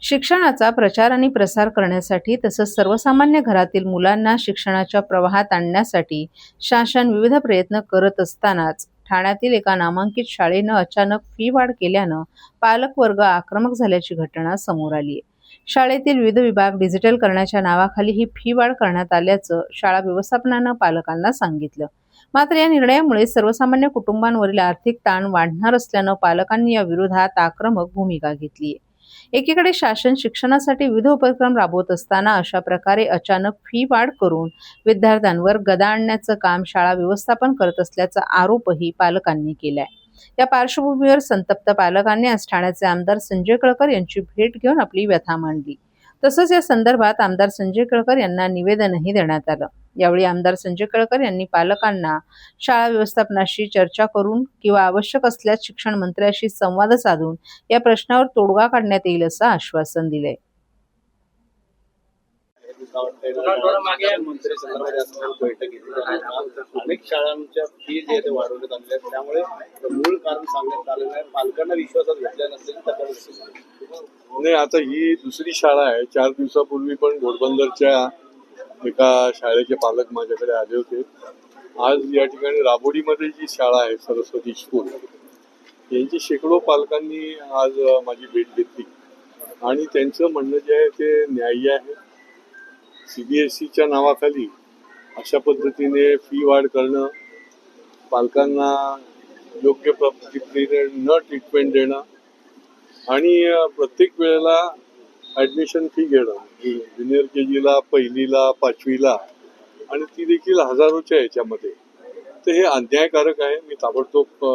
शिक्षणाचा प्रचार आणि प्रसार करण्यासाठी तसंच सर्वसामान्य घरातील मुलांना शिक्षणाच्या प्रवाहात आणण्यासाठी शासन विविध प्रयत्न करत असतानाच ठाण्यातील एका नामांकित शाळेनं अचानक फी वाढ केल्यानं पालक वर्ग आक्रमक झाल्याची घटना समोर आली आहे. शाळेतील विविध विभाग डिजिटल करण्याच्या नावाखाली ही फी वाढ करण्यात आल्याचं शाळा व्यवस्थापनानं पालकांना सांगितलं. मात्र या निर्णयामुळे सर्वसामान्य कुटुंबांवरील आर्थिक ताण वाढणार असल्यानं पालकांनी या विरोधात आक्रमक भूमिका घेतली आहे. एकीकडे शासन शिक्षणासाठी विविध उपक्रम राबवत असताना अशा प्रकारे अचानक फी वाढ करून विद्यार्थ्यांवर गदा आणण्याचं काम शाळा व्यवस्थापन करत असल्याचा आरोपही पालकांनी केलाय. या पार्श्वभूमीवर संतप्त पालकांनी आज ठाण्याचे आमदार संजय केळकर यांची भेट घेऊन आपली व्यथा मांडली. तसंच या संदर्भात आमदार संजय केळकर यांना निवेदनही देण्यात आलं. यावेळी आमदार संजय केळकर यांनी पालकांना शाळा व्यवस्थापनाशी चर्चा करून किंवा आवश्यक असल्यास शिक्षण मंत्र्याशी संवाद साधून या प्रश्नावर तोडगा काढण्यात येईल असं आश्वासन दिलंय. मंत्री संदर्भात बैठक घेतली अनेक शाळांच्या फीज वाढवण्यात आलेल्या आहेत, त्यामुळे मूळ कारण सांगण्यात आलेलं आहे. पालकांना विश्वासात घेतल्या नसलेली नाही, आता ही दुसरी शाळा आहे. 4 दिवसापूर्वी पण घोडबंदरच्या एका शाळेचे पालक माझ्याकडे आले होते. आज या ठिकाणी राबोडीमध्ये जी शाळा आहे सरस्वती स्कूल, यांची शेकडो पालकांनी आज माझी भेट घेतली आणि त्यांचं म्हणणं जे आहे ते न्याय्य आहे. CBSEच्या नावाखाली अशा पद्धतीने फी वाढ करणं, पालकांना योग्य पद्धतीने न ट्रीटमेंट देणं आणि प्रत्येक वेळेला ॲडमिशन फी घेणं, ज्युनियर KGला, पहिलीला, 5वीला आणि ती देखील हजारोच्या याच्यामध्ये, तर हे अन्यायकारक आहे. मी ताबडतोब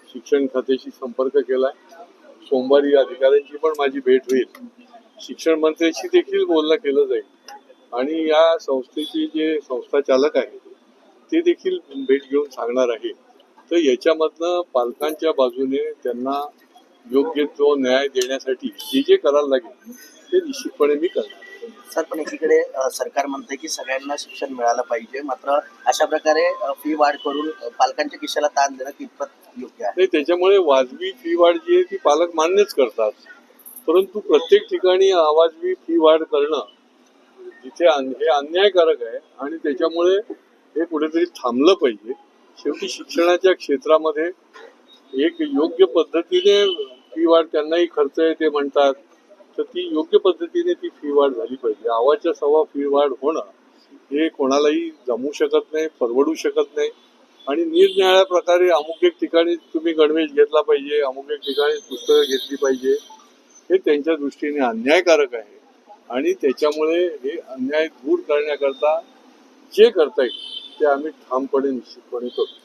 शिक्षण खात्याशी संपर्क केला आहे. सोमवारी अधिकाऱ्यांची पण माझी भेट होईल. शिक्षण मंत्र्यांशी देखील बोलणं केलं जाईल आणि या संस्थेचे जे संस्था चालक आहेत ते देखील भेट घेऊन सांगणार आहे. तर याच्यामधनं पालकांच्या बाजूने त्यांना योग्य तो न्याय देण्यासाठी जे जे करायला लागेल ते निश्चितपणे मी करणार. सर, पण एकीकडे सरकार म्हणते की सगळ्यांना शिक्षण मिळालं पाहिजे, मात्र अशा प्रकारे फी वाढ करून पालकांच्या खिशाला ताण देणं कितपत योग्य आहे? नाही, त्याच्यामुळे वाजवी फी वाढ जी आहे ती पालक मान्यच करतात, परंतु प्रत्येक ठिकाणी अवाजवी फी वाढ करणं तिथे हे अन्यायकारक आहे आणि त्याच्यामुळे हे कुठेतरी थांबलं पाहिजे. शेवटी शिक्षणाच्या क्षेत्रामध्ये एक योग्य पद्धतीने फी वाढ, त्यांनाही खर्च आहे ते म्हणतात, तर ती योग्य पद्धतीने ती फी वाढ झाली पाहिजे. आवाच्या सव्वा फी वाढ होणं हे कोणालाही जमू शकत नाही, परवडू शकत नाही आणि निरनिराळ्या प्रकारे अमुक एक ठिकाणी तुम्ही गणवेश घेतला पाहिजे, अमुक एक ठिकाणी पुस्तकं घेतली पाहिजे, हे त्यांच्या दृष्टीने अन्यायकारक आहे आणि त्याच्यामुळे हे अन्याय दूर करण्याकरता जे करता येईल ते आम्ही ठामपणे निश्चितपणे करतो.